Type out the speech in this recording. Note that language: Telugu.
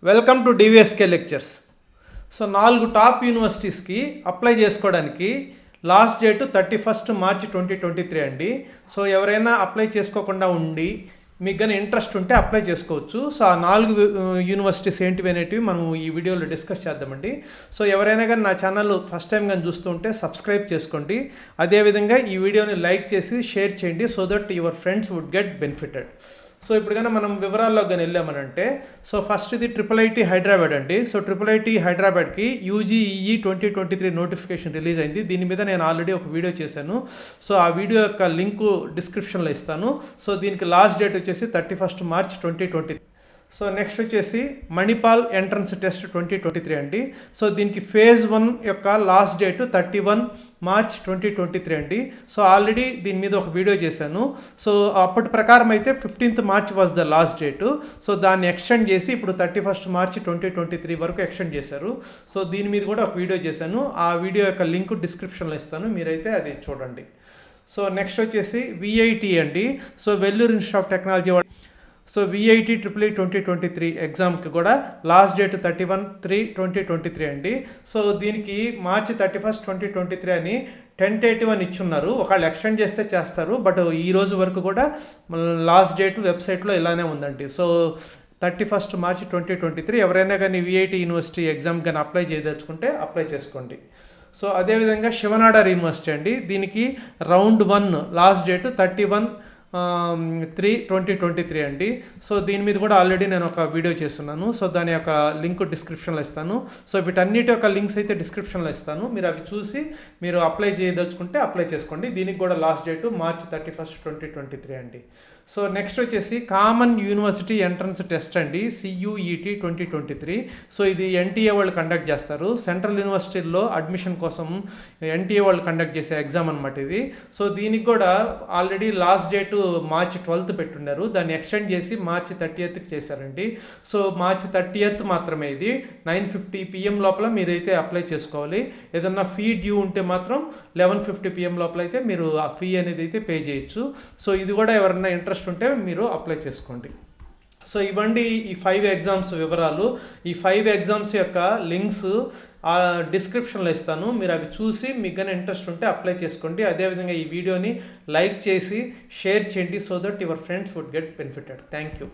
Welcome to DVSK lectures. So 4 top యూనివర్సిటీస్కి అప్లై చేసుకోవడానికి లాస్ట్ డేట్ 31 మార్చ్ 2023 అండి. సో ఎవరైనా అప్లై చేసుకోకుండా ఉండి మీకు కానీ ఇంట్రెస్ట్ ఉంటే అప్లై చేసుకోవచ్చు. సో ఆ 4 యూనివర్సిటీస్ ఏంటివి అనేటివి మనం ఈ వీడియోలో డిస్కస్ చేద్దామండి. సో ఎవరైనా కానీ నా ఛానల్ ఫస్ట్ టైం కానీ చూస్తుంటే సబ్స్క్రైబ్ చేసుకోండి. అదేవిధంగా ఈ వీడియోని లైక్ చేసి షేర్ చేయండి so that your friends would get benefited. So ఇప్పుడు కానీ మనం వివరాల్లో కానీ వెళ్ళామనంటే, సో ఫస్ట్ ఇది IIIT హైదరాబాద్ అండి. సో IIIT హైదరాబాద్కి UGE 2023 నోటిఫికేషన్ రిలీజ్ అయింది. దీని మీద నేను ఆల్రెడీ ఒక వీడియో చేశాను. సో ఆ వీడియో యొక్క లింకు డిస్క్రిప్షన్లో ఇస్తాను. సో దీనికి లాస్ట్ డేట్ వచ్చేసి 31 మార్చ్ 2023. సో నెక్స్ట్ వచ్చేసి మణిపాల్ ఎంట్రన్స్ టెస్ట్ 2023 అండి. సో దీనికి ఫేజ్ 1 యొక్క లాస్ట్ డేట్ 31 మార్చ్ 2023 అండి. సో ఆల్రెడీ దీని మీద ఒక వీడియో చేశాను. సో అప్పటి ప్రకారం అయితే 15th March was the last date. So దాన్ని ఎక్స్టెండ్ చేసి ఇప్పుడు 31 మార్చ్ 2023 వరకు ఎక్స్టెండ్ చేశారు. సో దీని మీద కూడా ఒక వీడియో చేశాను. ఆ వీడియో యొక్క లింక్ డిస్క్రిప్షన్లో ఇస్తాను, మీరైతే అది చూడండి. సో నెక్స్ట్ వచ్చేసి VIT అండి. So Vellore institute of technology. So VIT IIIT 2023 ఎగ్జామ్కి కూడా లాస్ట్ డేట్ 31/3/2023 అండి. సో దీనికి మార్చి 31, 2023 అని టెంటేటివ్ అని ఇచ్చున్నారు. ఒకళ్ళు ఎక్స్టెండ్ చేస్తే చేస్తారు, బట్ ఈ రోజు వరకు కూడా లాస్ట్ డేట్ వెబ్సైట్లో ఇలానే ఉందండి. సో 31 మార్చి 2023 ఎవరైనా కానీ VIT యూనివర్సిటీ ఎగ్జామ్ కానీ అప్లై చేయదలుచుకుంటే అప్లై చేసుకోండి. సో అదేవిధంగా శివనాడార్ యూనివర్సిటీ అండి. దీనికి రౌండ్ 1 లాస్ట్ డేట్ 31/3/2023 అండి. సో దీని మీద కూడా ఆల్రెడీ నేను ఒక వీడియో చేస్తున్నాను. సో దాని యొక్క లింక్ డిస్క్రిప్షన్లో ఇస్తాను. సో వీటన్నిటి యొక్క లింక్స్ అయితే డిస్క్రిప్షన్లో ఇస్తాను, మీరు అవి చూసి మీరు అప్లై చేయదలుచుకుంటే అప్లై చేసుకోండి. దీనికి కూడా లాస్ట్ డేట్ మార్చ్ 31, 2023 అండి. సో నెక్స్ట్ వచ్చేసి కామన్ యూనివర్సిటీ ఎంట్రన్స్ టెస్ట్ అండి, CUET 2023. సో ఇది NTA వాళ్ళు కండక్ట్ చేస్తారు. సెంట్రల్ యూనివర్సిటీల్లో అడ్మిషన్ కోసం NTA వాళ్ళు కండక్ట్ చేసే ఎగ్జామ్ అనమాట ఇది. సో దీనికి కూడా already last date March 12th పెట్టున్నారు. దాన్ని ఎక్స్టెండ్ చేసి మార్చి 30th చేశారండి. సో మార్చి 30th మాత్రమే ఇది 9:50 PM లోపల మీరైతే అప్లై చేసుకోవాలి. ఏదన్నా ఫీ డ్యూ ఉంటే మాత్రం 11:50 PM లోపల అయితే మీరు ఆ ఫీ అనేది అయితే పే చేయొచ్చు. సో ఇది కూడా ఎవరైనా ఇంట్రెస్ట్ ఉంటే మీరు అప్లై చేసుకోండి. సో ఇవ్వండి ఈ 5 ఎగ్జామ్స్ వివరాలు. ఈ 5 ఎగ్జామ్స్ యొక్క లింక్స్ డిస్క్రిప్షన్లో ఇస్తాను, మీరు అవి చూసి మీకు కానీ ఇంట్రెస్ట్ ఉంటే అప్లై చేసుకోండి. అదేవిధంగా ఈ వీడియోని లైక్ చేసి షేర్ చేయండి so that your friends would get benefited. Thank you.